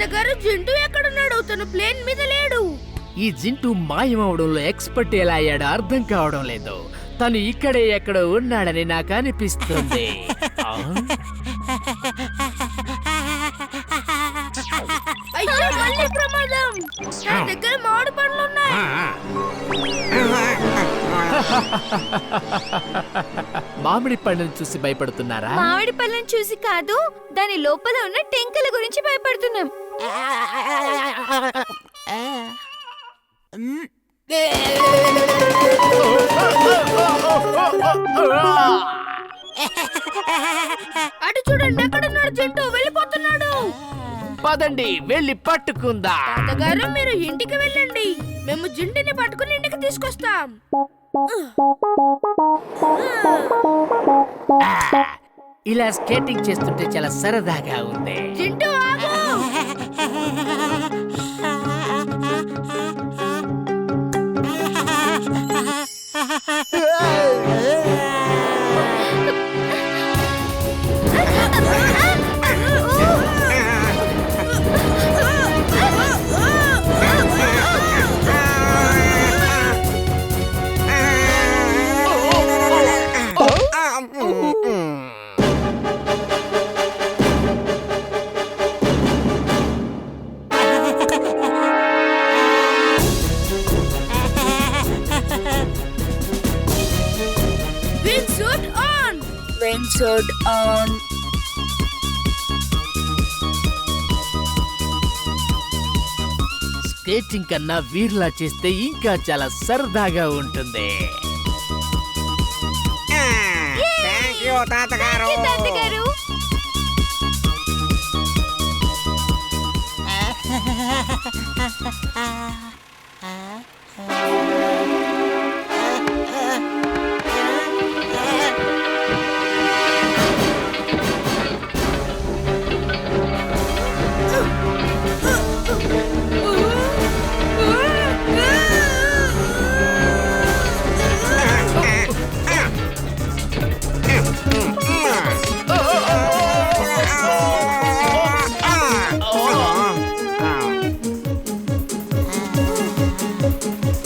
తాతగారు జింటూ ఎక్కడున్నాడు? తను ప్లేన్ మీద లేడు. ఈ జింటూ మాయమవడంలో ఎక్స్పర్ట్ ఎలా అయ్యాడో అర్థం కావడం లేదు. తను ఇక్కడే ఎక్కడో ఉన్నాడని నాకు అనిపిస్తుంది. అయ్యో, మళ్ళీ ప్రమాదం. నా దగ్గర మామిడి పండ్లు ఉన్నాయి. మామిడి పండును చూసి భయపడుతున్నారా? మామిడి పళ్ళని చూసి కాదు, దాని లోపల ఉన్న టెంకల గురించి భయపడుతున్నాం. అటు చూడండి, ఎక్కడున్నాడు జింటూ? వెళ్ళిపోతున్నాడు. పదండి వెళ్ళి పట్టుకుందా. తాతగారు మీరు ఇంటికి వెళ్ళండి, మేము జింటిని పట్టుకుని ఇంటికి తీసుకొస్తాం. ఇలా స్కేటింగ్ చేస్తుంటే చాలా సరదాగా ఉంది. జింటూ ఆగు. Wingsuit on! Wingsuit on! Skating కన్నా వీర్లా చేస్తే ఇంకా చాలా సరదాగా ఉంటుంది. తాతగారు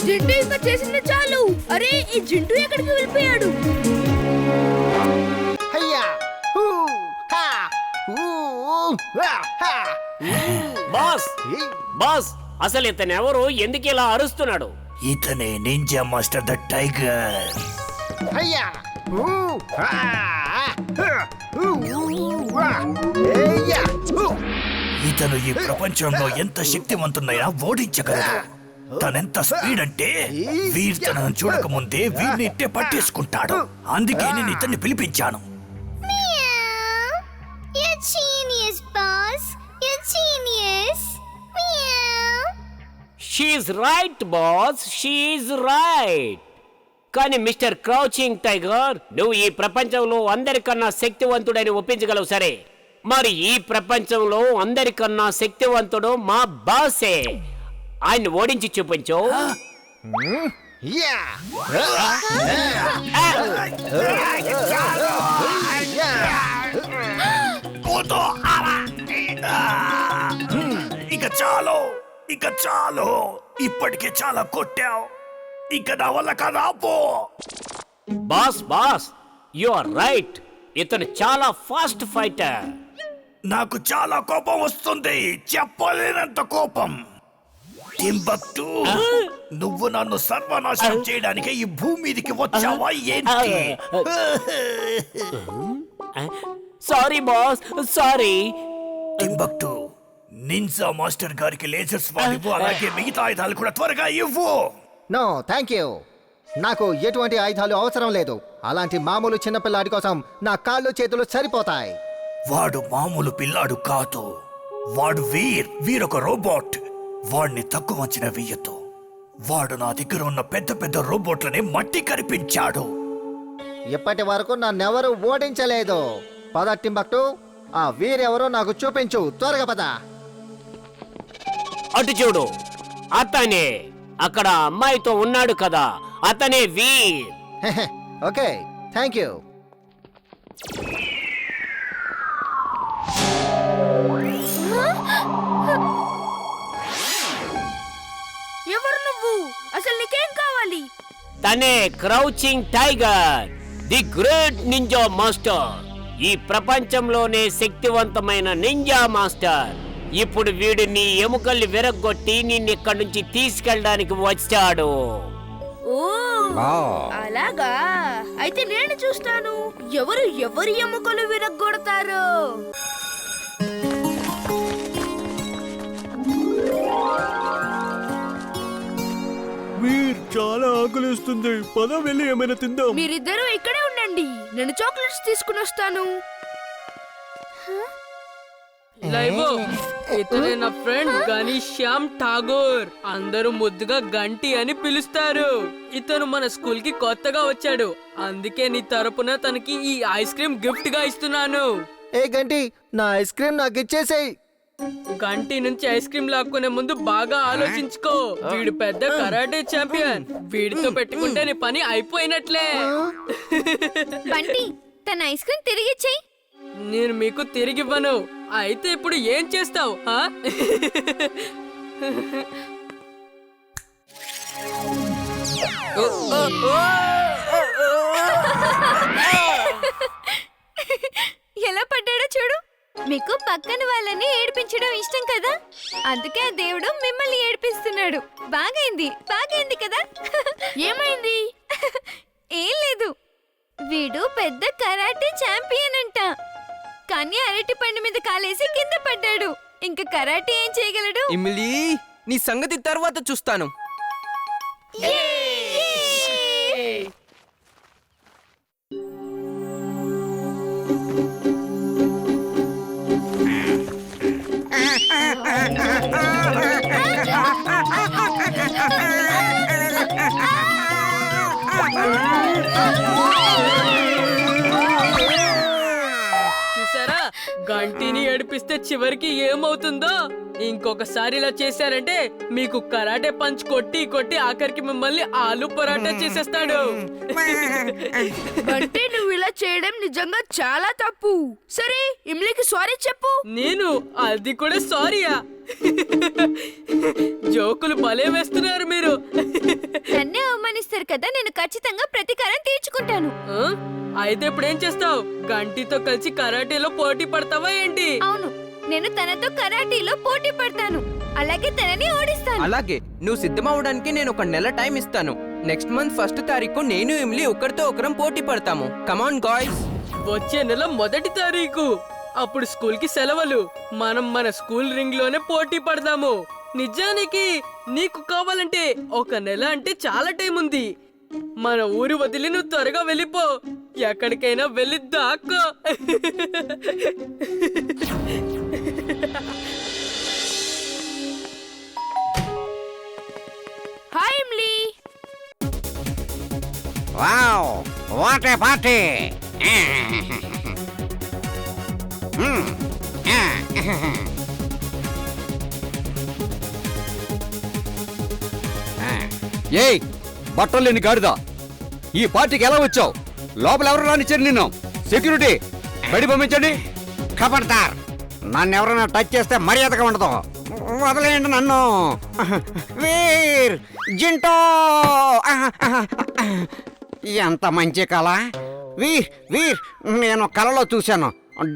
జింటూ ఇంకా చేసింది చాలు. అరే, ఈ జింటూ ఎక్కడికి వెళ్ళిపోయాడు? బాస్ బాస్, అసలు ఇతను ఎవరు? ఎందుకు ఇలా అరుస్తున్నాడు? ఇతనే నింజా మాస్టర్ ద టైగర్. ఇతను ఈ ప్రపంచంలో ఎంత శక్తివంతున్నైనా ఓడించగలడు. తనెంత స్పీడ్ అంటే వీర్ తనను చూడకముందే వీరిని ఇట్టే పట్టేసుకుంటాడు. అందుకే నేను ఇతన్ని పిలిపించాను. You're genius, boss. You're genius. She's right boss, she's right. కానీ మిస్టర్ క్రౌచింగ్ టైగర్, నువ్వు ఈ ప్రపంచంలో అందరికన్నా శక్తివంతుడని ఒప్పించగలవు సరే, మరి ఈ ప్రపంచంలో అందరికన్నా శక్తివంతుడు మా బాసే. ఆయన ఓడించి చూపించు. ఇక చాలు, ఇక చాలు. ఇప్పటికే చాలా కొట్టావు. ఇక నా వల్ల కదా పో. Boss boss, you are right. ఇతను చాలా ఫాస్ట్ ఫైటర్. నాకు చాలా కోపం వస్తుంది, చెప్పలేనంత కోపం. టింబక్టు, నువ్వు నన్ను సర్వనాశనం చేయడానికి ఈ భూమి మీదకి వచ్చావా ఏంటి? Sorry boss, sorry. Timbuktu, ninja master గారికి లేజర్స్ వాడివ్వు, అలాగే మిగతా ఆయుధాలు కూడా త్వరగా ఇవ్వు. No thank you. నాకు ఎటువంటి ఆయుధాలు అవసరం లేదు. అలాంటి మామూలు చిన్నపిల్లాడి కోసం నా కాళ్ళు చేతులు సరిపోతాయి. వాడు మామూలు పిల్లాడు కాదు, వాడు వీరొక రోబోట్. వాడిని తక్కువ అంచనా వెయ్యొద్దు. వాడు నా దగ్గర ఉన్న పెద్ద పెద్ద రోబోట్లని మట్టి కనిపించాడు. ఇప్పటి వరకు నన్నెవరూ ఓడించలేదు. పద టింబక్టు, ఆ వీరెవరో నాకు చూపించు. త్వరగా పద. అటు చూడు, అతనే అక్కడ అమ్మాయితో ఉన్నాడు కదా, అతనే వీర్. Okay, thank you. అసలు నీకేం కావాలి? తనే crouching tiger, the great ninja master, ఈ ప్రపంచంలోనే శక్తివంతమైన నింజా మాస్టర్. ఇప్పుడు వీడు నీ ఎముకల్ని విరగ్గొట్టి నిన్నిక్కడి నుంచి తీసుకెళ్ళడానికి వచ్చాడు. ఓ అలాగా, అయితే నేను చూస్తాను ఎవరి ఎముకలు విరగ్గొడతారో. వీర్ చాలా ఆకలిస్తుంది, పద వెళ్ళి ఏమైనా తిందాం. మీరిద్దరూ ఇక్కడే ఉండండి, నేను చాక్లెట్స్ తీసుకుని వస్తాను. లైవో, ఇతనే నా ఫ్రెండ్ ఘనశ్యామ్ ఠాగూర్, అందరూ ముద్దుగా గంటి అని పిలుస్తారు. ఇతను మన స్కూల్ కి కొత్తగా వచ్చాడు, అందుకే నీ తరపున తనకి ఈ ఐస్ క్రీమ్ గిఫ్ట్ గా ఇస్తున్నాను. ఏ గంటి, నా ఐస్ క్రీమ్ నాకు ఇచ్చేసేయ్. గంటి నుంచి ఐస్ క్రీమ్ లాక్కునే ముందు బాగా ఆలోచించుకో. వీడు పెద్ద కరాటే ఛాంపియన్, వీడితో పెట్టుకుంటే నీ పని అయిపోయినట్లే. బంటి, తన ఐస్ క్రీమ్ తిరిగిచ్చేయ్. నేను మీకు తిరిగివ్వను. అయితే ఇప్పుడు ఏం చేస్తావు? ఎలా పడ్డాడో చూడు. మీకు పక్కన వాళ్ళని ఏడిపించడం ఇష్టం కదా, అందుకే ఆ దేవుడు మిమ్మల్ని ఏడిపిస్తున్నాడు. బాగైంది కదా. ఏమైంది? ఏం లేదు, వీడు పెద్ద కరాటే ఛాంపియన్ అంట, కానీ అరటి పండు మీద కాలేసి కింద పడ్డాడు. ఇంకా కరాటే ఏం చేయగలడు? ఇమిలీ, నీ సంగతి తర్వాత చూస్తాను. చూసారా, గంటిని ఏడిపిస్తే చివరికి ఏమవుతుందో. ఇంకొకసారి ఇలా చేశారంటే మీకు కరాటే పంచ్ కొట్టి ఆఖరికి మిమ్మల్ని ఆలు పరాటా చేసేస్తాడు. అంటే నువ్వు ఇలా చేయడం నిజంగా చాలా తప్పు. సరే, ఇమ్లీకి సారీ చెప్పు. నేను అది కూడా సారీయా? జోకులు భలే వేస్తున్నారు మీరు. నన్నే అవమానిస్తారు కదా, నేను ఖచ్చితంగా ప్రతీకారం తీర్చుకుంటాను. ఆ? అయితే ఇప్పుడు ఏం చేస్తావు? గంటితో కలిసి కరాటేలో పోటీ పడతావా ఏంటి? అవును, నేను తనతో కరాటీలో పోటీ పడతాను, అలాగే తనని ఓడిస్తాను. అలాగే, నువ్వు సిద్ధమవడానికి నేను ఒక నెల టైం ఇస్తాను. నెక్స్ట్ మంత్ 1st తారీఖు నేను ఇమిలీ ఒకరితో ఒకరం పోటీ పడతాము. Come on guys. వచ్చే నెల 1వ తారీఖు, అప్పుడు స్కూల్ కి సెలవులు. మనం మన స్కూల్ రింగ్ లోనే పోటీ పడదాము. నిజానికి నీకు కావాలంటే ఒక నెల అంటే చాలా టైం ఉంది. మన ఊరు వదిలి నువ్వు త్వరగా వెళ్ళిపో, ఎక్కడికైనా వెళ్ళి దాక్కో. Hi Imli. Wow, what a party! ఏయ్, బట్టలు లేని గాడిదా, ఈ పార్టీకి ఎలా వచ్చావు? లోపల ఎవరు రానిచ్చారు నిన్ను? సెక్యూరిటీ, బయట పంపించండి. ఖబర్దార్, నన్ను ఎవరైనా టచ్ చేస్తే మర్యాదగా ఉండదు. వదిలేయండి నన్ను. వీర్, జింటో, ఎంత మంచి కళ! వీర్ వీర్, నేను కలలో చూశాను.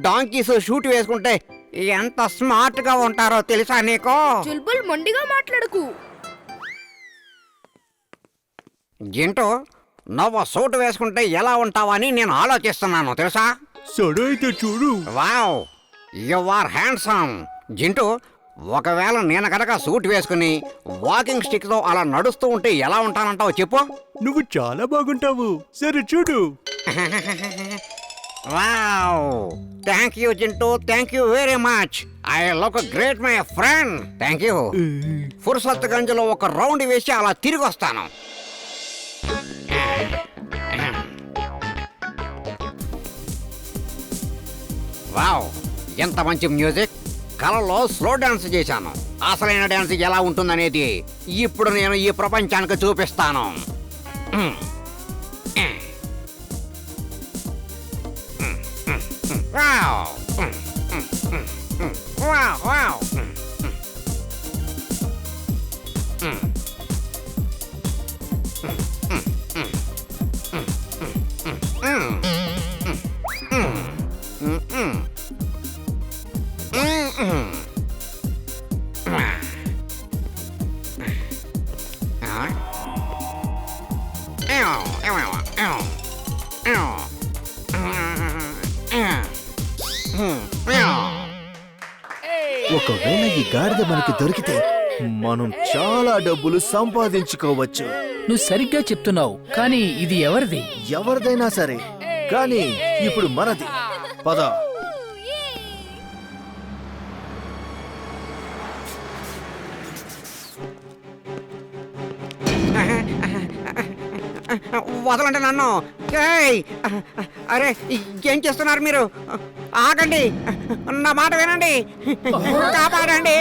డాంకీస్ షూట్ వేసుకుంటే ఎంత స్మార్ట్ గా ఉంటారో తెలుసా నీకు? చుల్బుల్ మొండిగా మాట్లాడకు. జింటూ, నువ్వు సూట్ వేసుకుంటే ఎలా ఉంటావని నేను ఆలోచిస్తున్నాను తెలుసా? సరే అయితే చూడు. Wow, you are handsome. జింటూ, ఒకవేళ నేను కనుక సూట్ వేసుకుని వాకింగ్ స్టిక్ తో అలా నడుస్తూ ఉంటే ఎలా ఉంటానంటావు చెప్పు? నువ్వు చాలా బాగుంటావు. సరే చూడు. Wow, thank you Jintu, thank you very much. I look great my friend. Thank you. ఫుర్సత్ గంజ్లో ఒక రౌండ్ వేసి అలా తిరిగి వస్తాను. వావ్, ఎంత మంచి మ్యూజిక్! కళలో స్లో డాన్స్ చేశాను. అసలైన డాన్స్ ఎలా ఉంటుందనేది ఇప్పుడు నేను ఈ ప్రపంచానికి చూపిస్తాను. Wow, wow, wow. ఒకవేళ ఈ గాడిద మనకి దొరికితే మనం చాలా డబ్బులు సంపాదించుకోవచ్చు. నువ్వు సరిగ్గా చెప్తున్నావు, కానీ ఇది ఎవరిది? ఎవరిదైనా సరే, కానీ ఇప్పుడు మనది. పద. వదలండి నన్ను. ఏయ్! అరే ఏం చేస్తున్నారు మీరు? ఆగండి, నా మాట వినండి, కాపాడండి.